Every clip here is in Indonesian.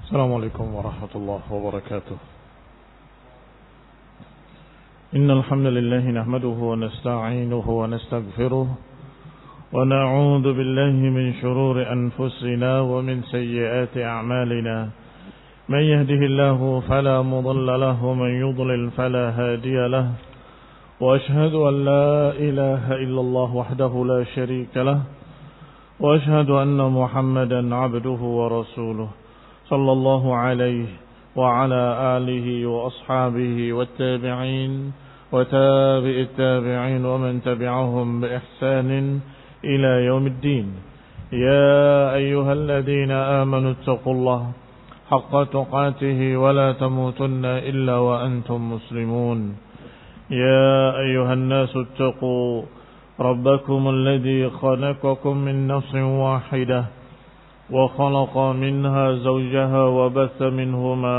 السلام عليكم ورحمة الله وبركاته. إن الحمد لله نحمده ونستعينه ونستغفره ونعوذ بالله من شرور أنفسنا ومن سيئات أعمالنا. من يهده الله فلا مضل له ومن يضلل فلا هادي له. وأشهد أن لا إله إلا الله وحده لا شريك له. وأشهد أن محمدا عبده ورسوله صلى الله عليه وعلى آله وأصحابه والتابعين وتابع التابعين ومن تبعهم بإحسان إلى يوم الدين. يا أيها الذين آمنوا اتقوا الله حق تقاته ولا تموتن إلا وأنتم مسلمون. يا أيها الناس اتقوا ربكم الذي خلقكم من نفس واحدة وخلق منها زوجها وبث منهما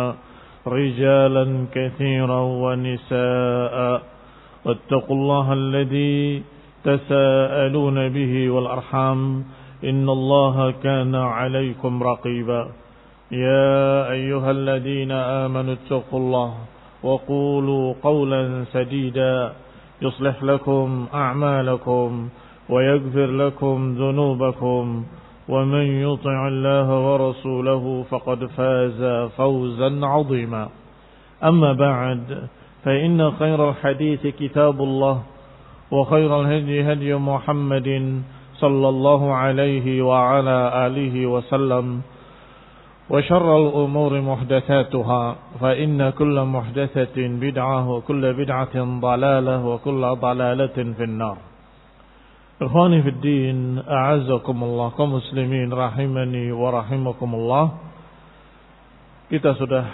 رجالا كثيرا ونساء واتقوا الله الذي تساءلون به والأرحام إن الله كان عليكم رقيبا. يا أيها الذين آمنوا اتقوا الله وقولوا قولا سديدا يصلح لكم أعمالكم ويغفر لكم ذنوبكم ومن يطع الله ورسوله فقد فاز فوزا عظيما. أما بعد فإن خير الحديث كتاب الله وخير الهدي هدي محمد صلى الله عليه وعلى آله وسلم وشر الأمور محدثاتها فإن كل محدثة بدعة وكل بدعة ضلالة وكل ضلالة في النار. Ikhwani fi din, a'azzakumullah, kaum muslimin rahimani wa rahimakumullah. Kita sudah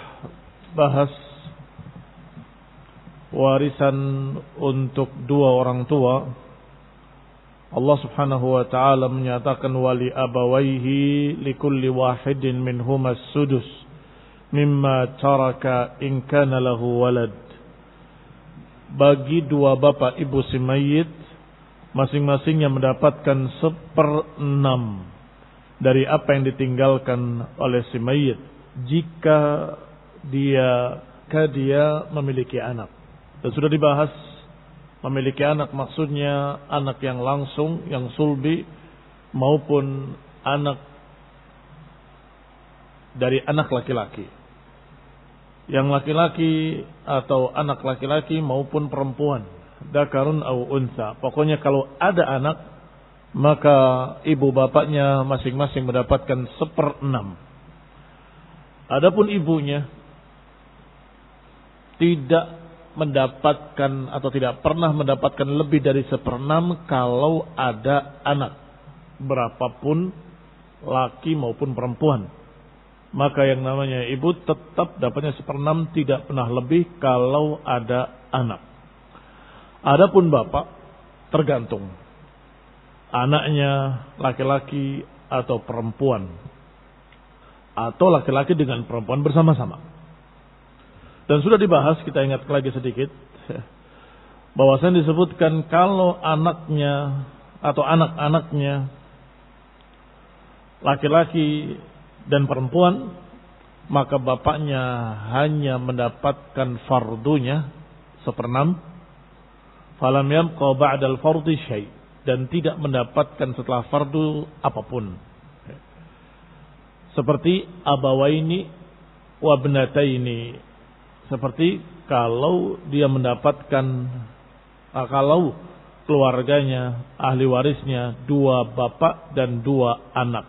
bahas warisan untuk dua orang tua. Allah Subhanahu wa taala menyatakan wali abawaihi likulli wahidin minhuma as-sudus mimma taraka in kana lahu walad. Bagi dua bapak ibu si mayit, masing-masingnya mendapatkan 1/6 dari apa yang ditinggalkan oleh si mayit jika dia memiliki anak. Dan sudah dibahas, memiliki anak maksudnya anak yang langsung, yang sulbi, maupun anak dari anak laki-laki. Yang laki-laki atau anak laki-laki maupun perempuan. Dakarun au unsa. Pokoknya kalau ada anak, maka ibu bapaknya masing-masing mendapatkan 1/6. Adapun ibunya tidak mendapatkan atau tidak pernah mendapatkan lebih dari 1/6 kalau ada anak, berapapun laki maupun perempuan. Maka yang namanya ibu tetap dapatnya 1/6, tidak pernah lebih kalau ada anak. Adapun bapak tergantung anaknya laki-laki atau perempuan, atau laki-laki dengan perempuan bersama-sama. Dan sudah dibahas, kita ingat lagi sedikit, bahwasanya disebutkan kalau anaknya atau anak-anaknya laki-laki dan perempuan, maka bapaknya hanya mendapatkan fardunya 1/6. Falam yabqa ba'dal fardhi syai', dan tidak mendapatkan setelah fardu apapun. Seperti abawaini wa ibnataini, seperti kalau dia mendapatkan, kalau keluarganya, ahli warisnya 2 bapak dan 2 anak,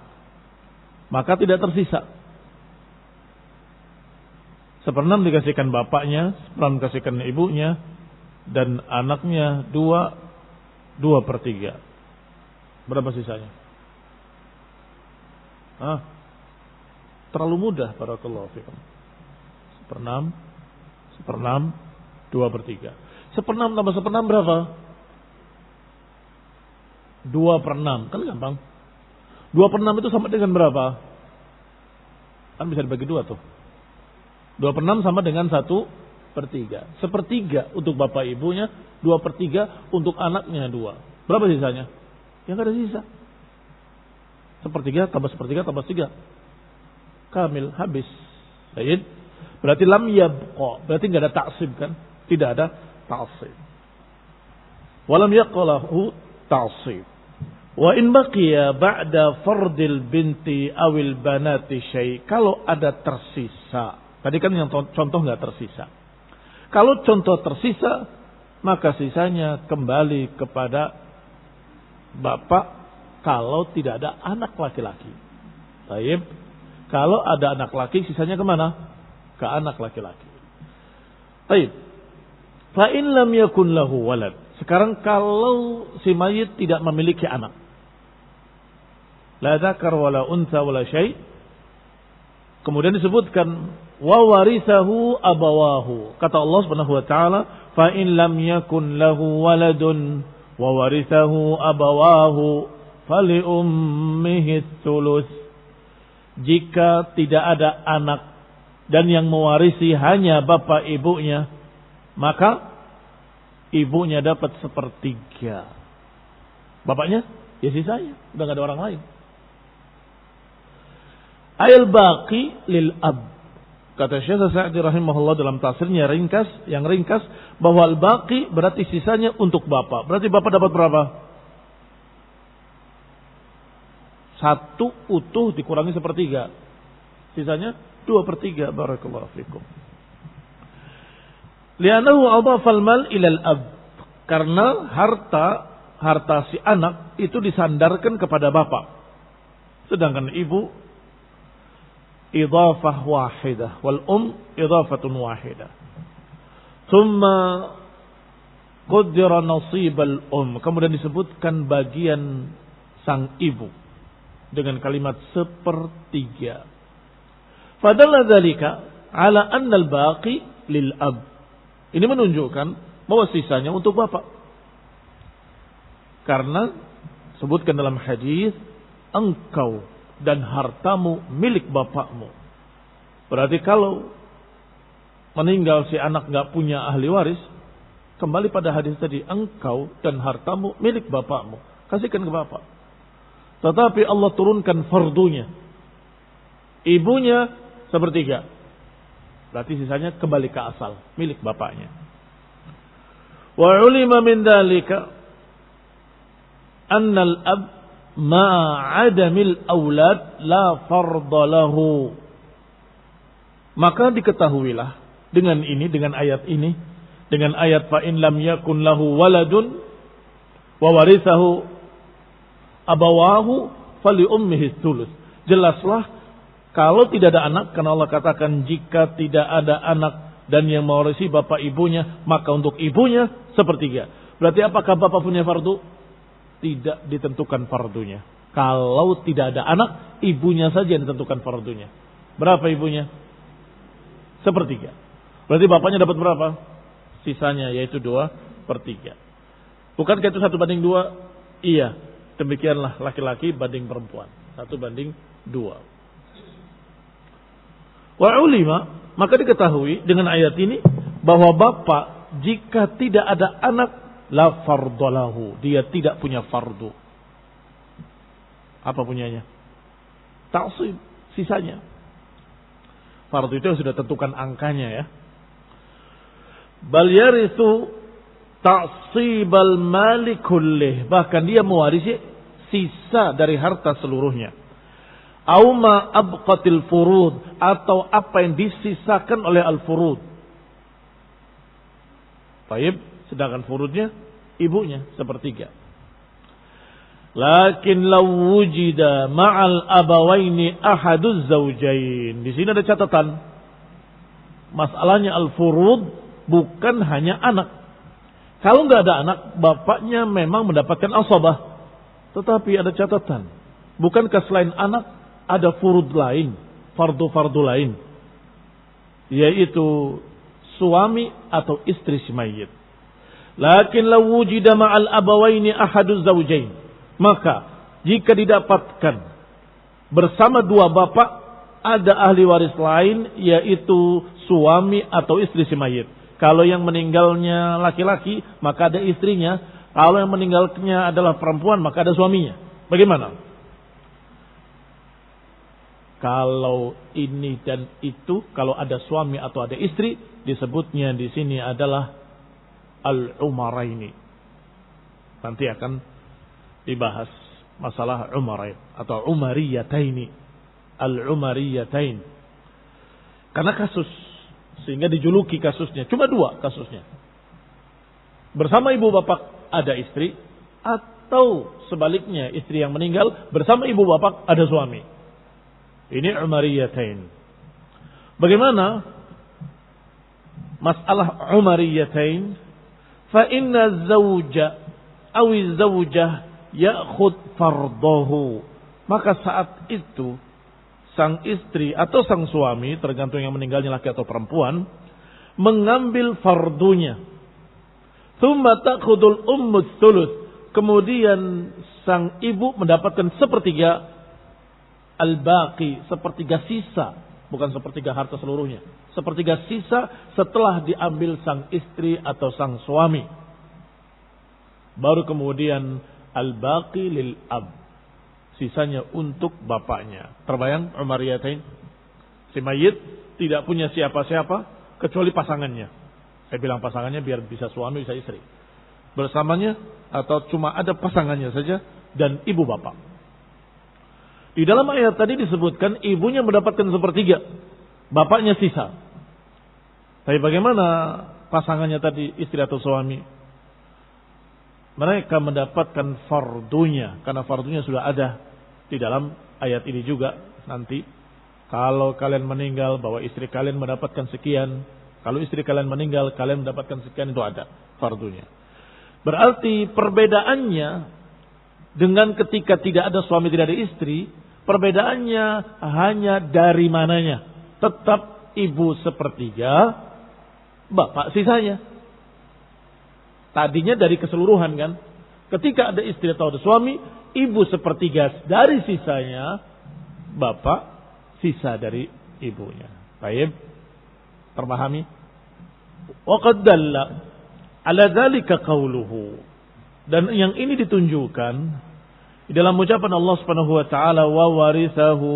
maka tidak tersisa. 1/6 dikasihkan bapaknya, 1/6 dikasihkan ibunya, dan anaknya 2/3. Berapa sisanya? Terlalu mudah, barakallahu fikum. 1/6, 2/3. 1/6 tambah 1/6 berapa? 2/6, kan gampang. 2/6 itu sama dengan berapa? Kan bisa dibagi 2 tuh. 2/6 sama dengan 1/3. 1/3 untuk bapak ibunya, 2/3 untuk anaknya 2. Berapa sisanya? Ya nggak ada sisa. 1/3 tambah 1/3 tambah 3. Kamil, habis. Baik. Berarti lam yabqa. Berarti enggak ada ta'sib kan? Tidak ada ta'sib. Walam yaqalahu ta'sib. Wa in baqiya ba'da fardil binti awil banati syai'. Kalau ada tersisa. Tadi kan yang contoh enggak tersisa. Kalau contoh tersisa, maka sisanya kembali kepada bapak kalau tidak ada anak laki-laki. Baik. Kalau ada anak laki, sisanya kemana? Ke anak laki-laki. Baik. Fa in lam yakun lahu walad. Sekarang kalau si mayit tidak memiliki anak. La dzakar wala untha wala syai'. Kemudian disebutkan wa warithahu abawahu. Kata Allah Subhanahu wa taala, fa in lam yakun lahu waladun wa warithahu abawahu fali ummihi thuluth. Jika tidak ada anak dan yang mewarisi hanya bapak ibunya, maka ibunya dapat 1/3. Bapaknya ya sisanya, udah gak ada orang lain. Ayal baqi lil ab. Kata Syekh Sa'di rahimahullah dalam tafsirnya yang ringkas bahwa al baqi berarti sisanya untuk bapak. Berarti bapak dapat berapa? 1 utuh dikurangi 1/3. Sisanya 2/3. Barakallahu fikum. Li'annahu adhafal mal ilal ab. Karena harta si anak itu disandarkan kepada bapak. Sedangkan ibu idhafah wahidah wal idhafatun wahidah. Thumma qaddara nasibal kemudian disebutkan bagian sang ibu dengan kalimat 1/3. Fadalla dzalika ala anna al-baqi lil ab. Ini menunjukkan bahwa sisanya untuk bapak. Karena sebutkan dalam hadis, engkau dan hartamu milik bapakmu. Berarti kalau meninggal si anak nggak punya ahli waris, kembali pada hadis tadi, engkau dan hartamu milik bapakmu. Kasihkan ke bapak. Tetapi Allah turunkan fardunya. Ibunya 1/3. Berarti sisanya kembali ke asal, milik bapaknya. Wa ulima min dzalika annal ab ma'adamil aulad la fardha lahu. Maka diketahuilah dengan ini, dengan ayat ini, dengan ayat fa in lam yakun lahu waladun wa warithahu abawahu fali ummihi thuluth. Jelaslah kalau tidak ada anak, karena Allah katakan jika tidak ada anak dan yang mewarisi bapak ibunya, maka untuk ibunya 1/3. Berarti apakah bapak punya fardu? Tidak ditentukan fardunya. Kalau tidak ada anak, ibunya saja yang ditentukan fardunya. Berapa ibunya? 1/3. Berarti bapaknya dapat berapa? Sisanya yaitu 2/3. Bukankah itu 1/2? Iya. Demikianlah laki-laki banding perempuan. 1/2. Wa ulima, maka diketahui dengan ayat ini bahwa bapak jika tidak ada anak la fardalahu, dia tidak punya fardu. Apa punyanya? Ta'sib, sisanya. Fardu itu sudah tentukan angkanya ya. Bal yarithu ta'sibal mali kullih, bahkan dia mewarisi sisa dari harta seluruhnya. Auma abqatil furud, atau apa yang disisakan oleh al-furud. Baik, sedangkan furudnya ibunya 1/3. Lakin law wujida ma'al abawaini ahaduz zawjain. Di sini ada catatan. Masalahnya al-furud bukan hanya anak. Kalau nggak ada anak, bapaknya memang mendapatkan asabah. Tetapi ada catatan. Bukankah selain anak ada furud lain, fardu-fardu lain, yaitu suami atau istri si mayit. Lakin law wujida ma'al abawaini ahaduz zawjain, maka jika didapatkan bersama dua bapak ada ahli waris lain, yaitu suami atau istri si mayit. Kalau yang meninggalnya laki-laki, maka ada istrinya. Kalau yang meninggalnya adalah perempuan, maka ada suaminya. Bagaimana? Kalau ini dan itu, kalau ada suami atau ada istri, disebutnya di sini adalah al-umaraini. Nanti akan dibahas masalah umarain atau umariyataini, al-umariyatain. Karena kasus, sehingga dijuluki kasusnya. Cuma 2 kasusnya. Bersama ibu bapak ada istri, atau sebaliknya istri yang meninggal bersama ibu bapak ada suami. Ini umariyatain. Bagaimana masalah umariyatain? Fa inna zawja awi zawjah ya'khud fardahu. Maka saat itu sang istri atau sang suami, tergantung yang meninggalnya laki atau perempuan, mengambil fardunya. Tsumma ta'khudul ummu tsuluts. Kemudian sang ibu mendapatkan sepertiga al-baqi, sepertiga sisa, bukan sepertiga harta seluruhnya. Sepertiga sisa setelah diambil sang istri atau sang suami. Baru kemudian al-baqi lil ab, sisanya untuk bapaknya. Terbayang umariyatain? Si mayit tidak punya siapa-siapa kecuali pasangannya. Saya bilang pasangannya biar bisa suami bisa istri. Bersamanya atau cuma ada pasangannya saja dan ibu bapak. Di dalam ayat tadi disebutkan ibunya mendapatkan sepertiga, bapaknya sisa. Tapi bagaimana pasangannya tadi, istri atau suami? Mereka mendapatkan fardunya, karena fardunya sudah ada di dalam ayat ini juga. Nanti kalau kalian meninggal bahwa istri kalian mendapatkan sekian, kalau istri kalian meninggal kalian mendapatkan sekian, itu ada fardunya. Berarti perbedaannya dengan ketika tidak ada suami tidak ada istri, perbedaannya hanya dari mananya. Tetap ibu sepertiga, bapak sisanya. Tadinya dari keseluruhan kan. Ketika ada istri atau ada suami, ibu sepertiga dari sisanya, bapak sisa dari ibunya. Baik, terpahami? Wa qad dalla ala dzalika qauluhu. Dan yang ini ditunjukkan di dalam ucapan Allah Subhanahu wa taala, wa warithahu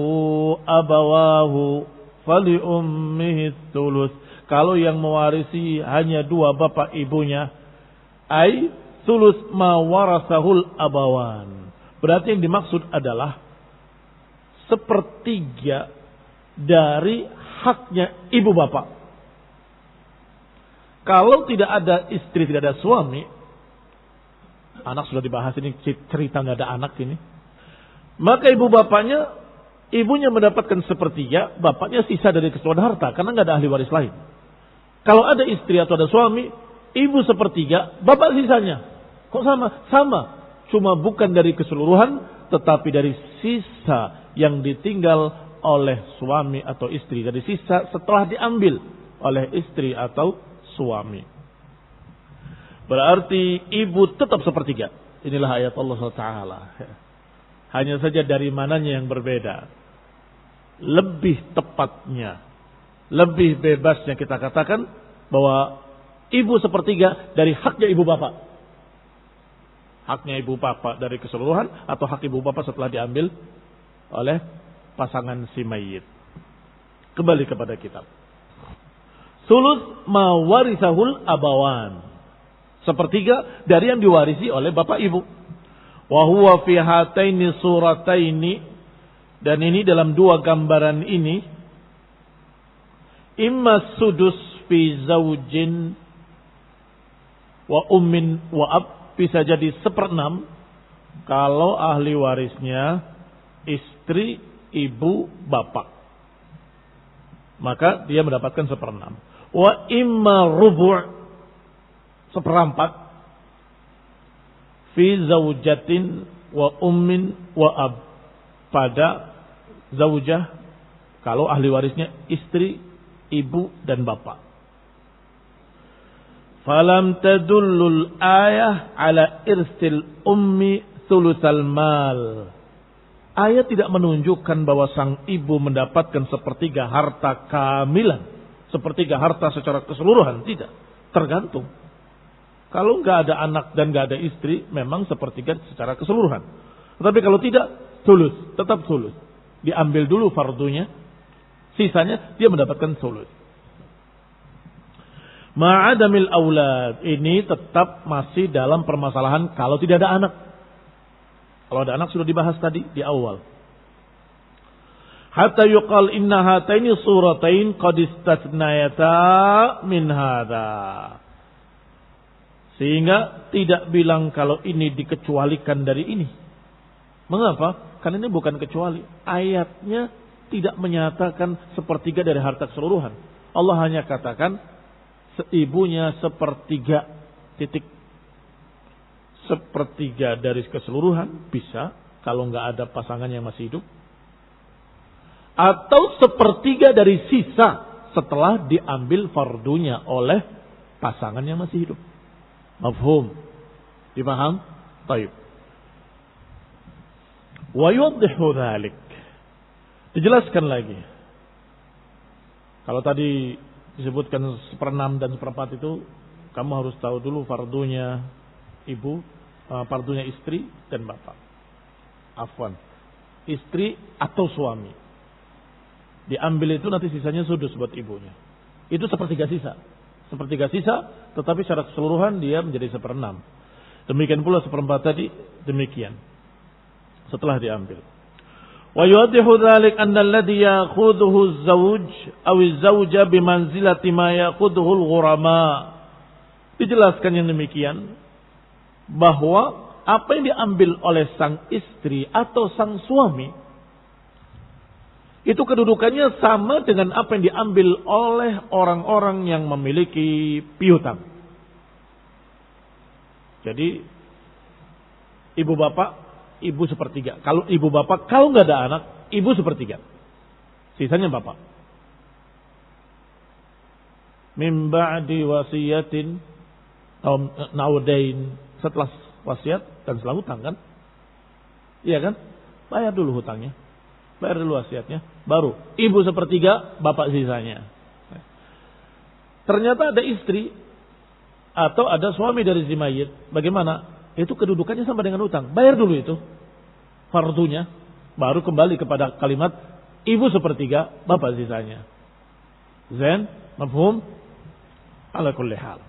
abawahu fali ummihi thuluts. Kalau yang mewarisi hanya 2 bapak ibunya, ai thuluts ma warasahul abawan. Berarti yang dimaksud adalah sepertiga dari haknya ibu bapak. Kalau tidak ada istri, tidak ada suami, anak sudah dibahas ini, cerita nggak ada anak ini, maka ibu bapaknya, ibunya mendapatkan sepertiga, bapaknya sisa dari keseluruhan harta, karena nggak ada ahli waris lain. Kalau ada istri atau ada suami, ibu sepertiga, bapak sisanya. Kok sama? Sama. Cuma bukan dari keseluruhan, tetapi dari sisa yang ditinggal oleh suami atau istri. Dari sisa setelah diambil oleh istri atau suami. Berarti ibu tetap sepertiga. Inilah ayat Allah SWT. Hanya saja dari mananya yang berbeda. Lebih tepatnya, lebih bebasnya kita katakan bahwa ibu sepertiga dari haknya ibu bapak. Haknya ibu bapak dari keseluruhan atau hak ibu bapak setelah diambil oleh pasangan si mayit. Kembali kepada kitab. Sulus ma warisahul abawan. Sepertiga dari yang diwarisi oleh bapak ibu. Wa huwa fi hataini surataini. Dan ini dalam 2 gambaran ini. Imma sudus fi zaujin wa ummin wa ab. Bisa jadi 1/6 kalau ahli warisnya istri, ibu, bapak. Maka dia mendapatkan 1/6. Wa imma rubu' 1/4 fi zaujatin wa ummin wa ab. Pada zaujah kalau ahli warisnya istri, ibu dan bapak. Falam tadullul ayah ala irsil ummi thulutsal mal. Ayat tidak menunjukkan bahwa sang ibu mendapatkan sepertiga harta kamilan, sepertiga harta secara keseluruhan, tidak. Tergantung. Kalau nggak ada anak dan nggak ada istri, memang sepertiga secara keseluruhan. Tetapi kalau tidak, thuluts, tetap thuluts. Diambil dulu fardunya, sisanya dia mendapatkan sulus. Ma'adamil aulad, ini tetap masih dalam permasalahan kalau tidak ada anak. Kalau ada anak sudah dibahas tadi di awal. Hatta yuqal inna hataini suratain qad istathnayata min hadha. Sehingga tidak bilang kalau ini dikecualikan dari ini. Mengapa? Karena ini bukan kecuali. Ayatnya tidak menyatakan sepertiga dari harta keseluruhan. Allah hanya katakan ibunya sepertiga titik. Sepertiga dari keseluruhan bisa kalau nggak ada pasangan yang masih hidup. Atau sepertiga dari sisa setelah diambil fardunya oleh pasangan yang masih hidup. Mafhum? Dipaham? Baik. Wa yuwaddihu dzalik. Dijelaskan lagi. Kalau tadi disebutkan 1/6 dan 1/4 itu, kamu harus tahu dulu fardunya ibu, fardunya istri dan bapak. Afwan. Istri atau suami. Diambil itu nanti sisanya sudus buat ibunya. Itu sepertiga sisa. Sepertiga sisa, tetapi secara keseluruhan dia menjadi 1/6. Demikian pula 1/4 tadi, demikian. Setelah diambil. Wa yuwaddihu dzalik anna alladhi ya'khudhuhu az-zawj aw az-zawja bimanzilati ma ya'khudhuhu al-ghurama. Dijelaskan yang demikian bahwa apa yang diambil oleh sang istri atau sang suami itu kedudukannya sama dengan apa yang diambil oleh orang-orang yang memiliki piutang. Jadi ibu bapak, ibu sepertiga. Kalau ibu bapak, kalau nggak ada anak, ibu sepertiga. Sisanya bapak. Min ba'di wasiyatin atau naudain, setelah wasiat dan setelah hutang kan? Iya kan? Bayar dulu hutangnya. Bayar dulu wasiatnya, baru ibu sepertiga, bapak sisanya. Ternyata ada istri atau ada suami dari si mayit. Bagaimana? Itu kedudukannya sama dengan hutang. Bayar dulu itu fardunya, baru kembali kepada kalimat ibu sepertiga, bapak sisanya. Zain, mafhum? Ala kulli hal.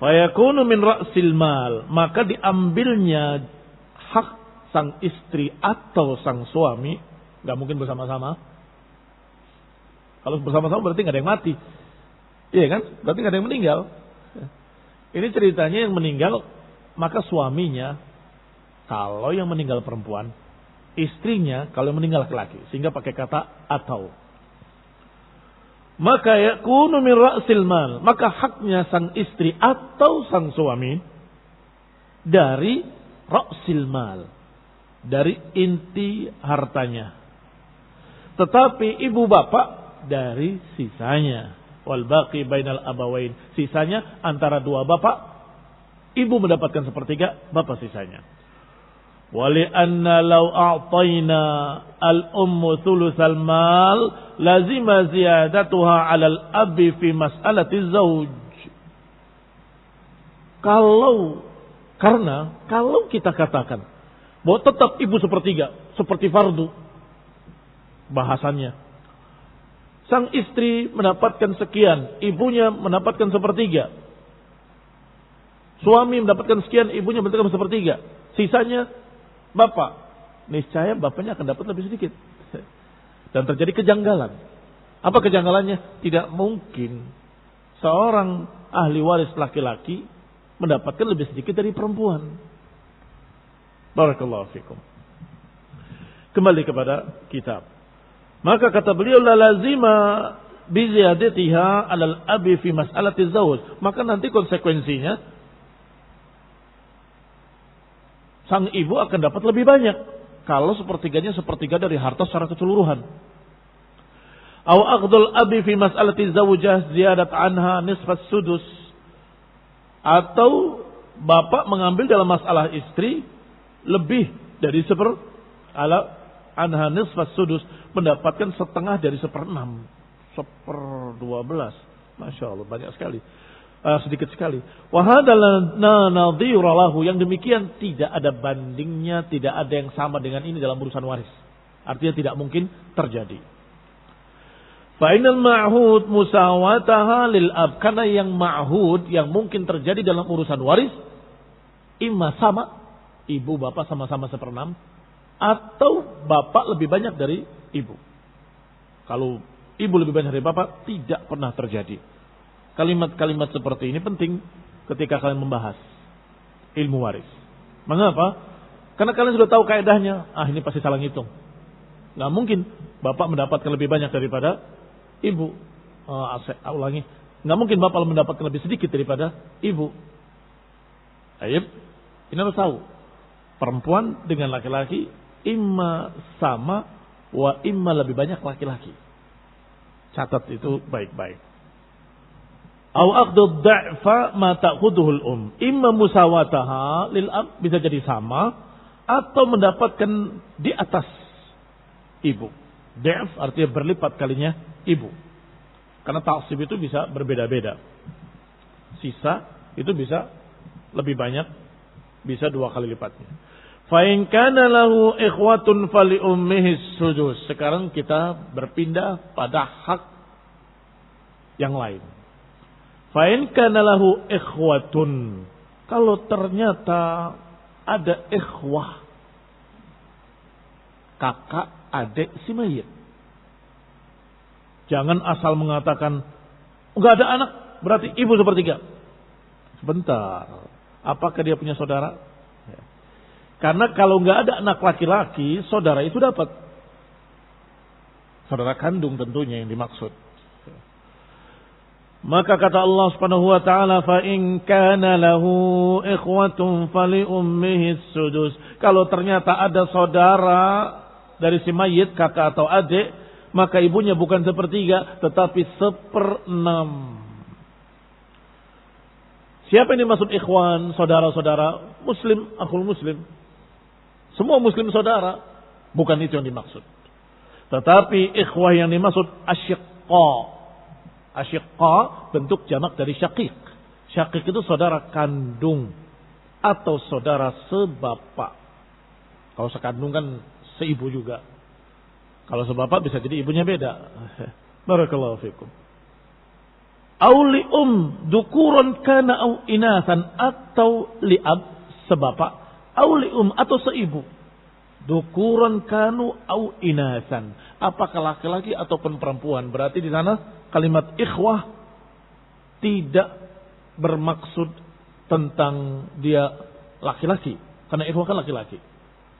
Fa yakunu min ra'sil mal, maka diambilnya hak sang istri atau sang suami, nggak mungkin bersama-sama. Kalau bersama-sama berarti nggak ada yang mati, iya kan? Berarti nggak ada yang meninggal. Ini ceritanya yang meninggal, maka suaminya kalau yang meninggal perempuan, istrinya kalau yang meninggal laki-laki, sehingga pakai kata atau. Maka yakunu min ra'sil mal, maka haknya sang istri atau sang suami dari ra'sil mal, dari inti hartanya. Tetapi ibu bapak dari sisanya. Wal baqi bainal abawain. Sisanya antara dua bapak. Ibu mendapatkan sepertiga, bapak sisanya. Wali anna law a'tayna al-ummu thulutsal mal lazima ziyadatuha 'alal abi fi mas'alati zawj. Kalau kita katakan bahwa tetap ibu sepertiga, seperti fardu bahasannya. Sang istri mendapatkan sekian, ibunya mendapatkan sepertiga. Suami mendapatkan sekian, ibunya mendapatkan sepertiga. Sisanya bapak. Niscaya bapaknya akan dapat lebih sedikit. Dan terjadi kejanggalan. Apa kejanggalannya? Tidak mungkin seorang ahli waris laki-laki mendapatkan lebih sedikit dari perempuan. Barakallahu fikum. Kembali kepada kitab. Maka kata beliau la lazima bi ziyadatiha 'alal abi fi mas'alati zawj. Maka nanti konsekuensinya sang ibu akan dapat lebih banyak kalau sepertiganya sepertiga dari harta secara keseluruhan. Aw akhdhul abi fi mas'alati zawjah ziyadat anha nisfas sudus. Atau bapak mengambil dalam masalah istri lebih dari anha nisfas sudus, mendapatkan setengah dari 1/6, 1/12. Masya Allah, banyak sekali, sedikit sekali. Wahadalana nadhira lahu, yang demikian tidak ada bandingnya, tidak ada yang sama dengan ini dalam urusan waris. Artinya tidak mungkin terjadi. Fa'inal ma'hud musawataha lil ab. Karena yang ma'hud, yang mungkin terjadi dalam urusan waris, imma sama, ibu bapak sama-sama 1/6, atau bapak lebih banyak dari ibu. Kalau ibu lebih banyak dari bapak, tidak pernah terjadi. Kalimat-kalimat seperti ini penting ketika kalian membahas ilmu waris. Mengapa? Karena kalian sudah tahu kaedahnya. Ini pasti salah ngitung. Nggak mungkin bapak mendapatkan lebih banyak daripada ibu. Ulangi. Nggak mungkin bapak mendapatkan lebih sedikit daripada ibu. Aib. Ini harus tahu. Perempuan dengan laki-laki imma sama wa imma lebih banyak laki-laki. Catat itu baik-baik. Au aqdu dha'fa ma ta'khuduhu al-um. Imma musawataha lil ab, bisa jadi sama atau mendapatkan di atas ibu. Dha'f artinya berlipat kalinya ibu. Karena ta'sib itu bisa berbeda-beda. Sisa itu bisa lebih banyak, bisa 2 kali lipatnya. Fa in kana lahu ikhwatun fali ummihi sudus. Sekarang kita berpindah pada hak yang lain. Fa in kana lahu ikhwatun. Kalau ternyata ada ikhwah, kakak adik si mayit. Jangan asal mengatakan enggak ada anak, berarti ibu 1/3. Sebentar. Apakah dia punya saudara? Ya. Karena kalau enggak ada anak laki-laki, saudara itu dapat. Saudara kandung tentunya yang dimaksud. Maka kata Allah Subhanahu wa taala, fa in kana lahu ikhwatun fali ummihi sudus. Kalau ternyata ada saudara dari si mayit, kakak atau adik, maka ibunya bukan 1/3 tetapi 1/6. Siapa yang dimaksud ikhwan? Saudara-saudara muslim, akhul muslim. Semua muslim saudara, bukan itu yang dimaksud. Tetapi ikhwah yang dimaksud asyiqqa. Asyiqqa bentuk jamak dari syaqiq. Syaqiq itu saudara kandung atau saudara sebapak. Kalau sekandung kan seibu juga. Kalau sebapak bisa jadi ibunya beda. Barakallahu fikum. Auli dukuron kana au inasan, atau liab sebapak, auli atau seibu. Dukuron kanu au inasan. Apakah laki-laki ataupun perempuan? Berarti di sana kalimat ikhwah tidak bermaksud tentang dia laki-laki. Karena ikhwah kan laki-laki.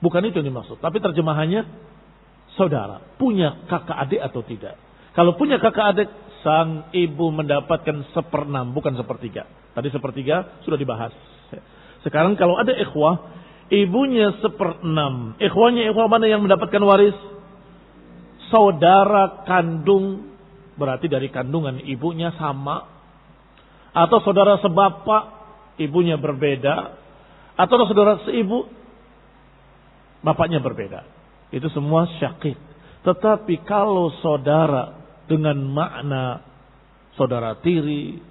Bukan itu yang dimaksud. Tapi terjemahannya saudara. Punya kakak adik atau tidak. Kalau punya kakak adik, sang ibu mendapatkan 1/6, bukan 1/3. Tadi 1/3 sudah dibahas. Sekarang kalau ada ikhwah, ibunya 1/6. Ikhwahnya ikhwah mana yang mendapatkan waris? Saudara kandung, berarti dari kandungan ibunya sama. Atau saudara sebapak, ibunya berbeda. Atau saudara seibu, bapaknya berbeda. Itu semua syaqiq. Tetapi kalau saudara dengan makna saudara tiri,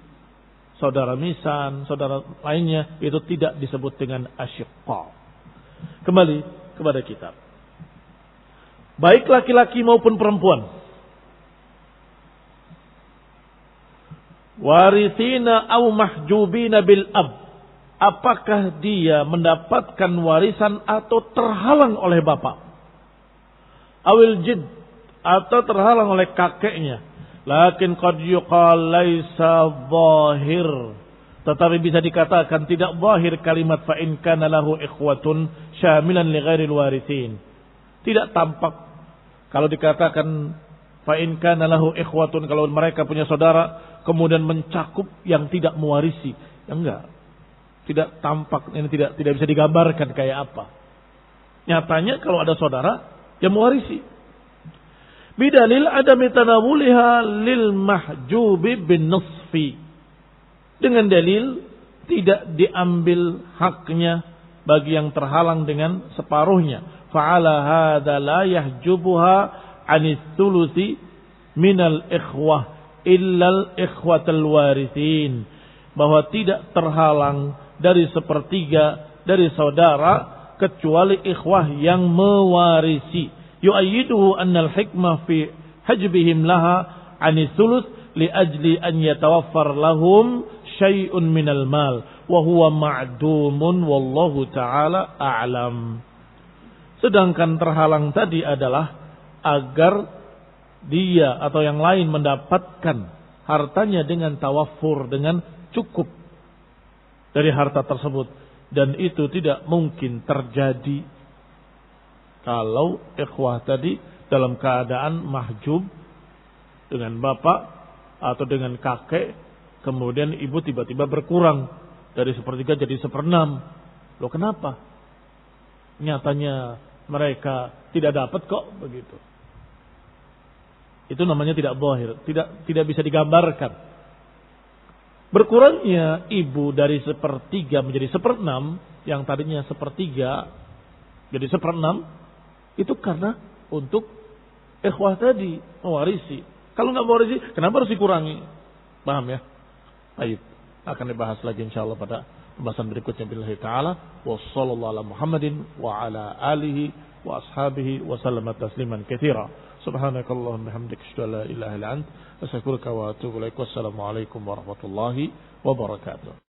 saudara misan, saudara lainnya, itu tidak disebut dengan asyiqqa. Kembali kepada kitab. Baik laki-laki maupun perempuan. Warithina au mahjubina bil ab. Apakah dia mendapatkan warisan atau terhalang oleh bapak? Awil jid, atau terhalang oleh kakeknya. Lakin qad yuqal laisa zahir. Tetapi bisa dikatakan tidak zahir kalimat fa in kana lahu ikhwatun syamilan li ghairil warithin. Tidak tampak kalau dikatakan fa in kana lahu ikhwatun, kalau mereka punya saudara kemudian mencakup yang tidak mewarisi. Ya enggak. Tidak tampak, ini tidak bisa digambarkan kayak apa. Nyatanya kalau ada saudara yang mewarisi. Bidalil adami tanawuliha lil mahjubi bin nisfi. Dengan dalil tidak diambil haknya bagi yang terhalang dengan separuhnya. Fa'ala hadza la yahjubuha anis thuluthi minal ikhwah illal ikhwatal warithin. Bahwa tidak terhalang dari 1/3 dari saudara kecuali ikhwah yang mewarisi. yu'ayyiduhu anna al-hikmah fi hajbihim laha 'ani thuluth li ajli an yatawaffar lahum syai'un minal mal wa huwa ma'dumun wallahu ta'ala a'lam. Sedangkan terhalang tadi adalah agar dia atau yang lain mendapatkan hartanya dengan tawaffur, dengan cukup dari harta tersebut, dan itu tidak mungkin terjadi kalau ikhwah tadi dalam keadaan mahjub dengan bapak atau dengan kakek, kemudian ibu tiba-tiba berkurang dari 1/3 jadi 1/6. Loh kenapa? Nyatanya mereka tidak dapat kok begitu. Itu namanya tidak zahir, tidak bisa digambarkan. Berkurangnya ibu dari 1/3 menjadi 1/6, yang tadinya 1/3 jadi 1/6, itu karena untuk ikhwah tadi mewarisi. Kalau nggak mewarisi, kenapa harus dikurangi? Paham ya? Baik, akan dibahas lagi insyaallah pada pembahasan berikutnya billahi taala. Wassallallahu ala Muhammadin wa ala alihi wa ashabihi wa sallama tasliman katsira. Subhanakallahumma hamdika asyhadu an la ilaha illa anta astaghfiruka wa atubu ilaik. Wassalamu alaikum warahmatullahi wabarakatuh.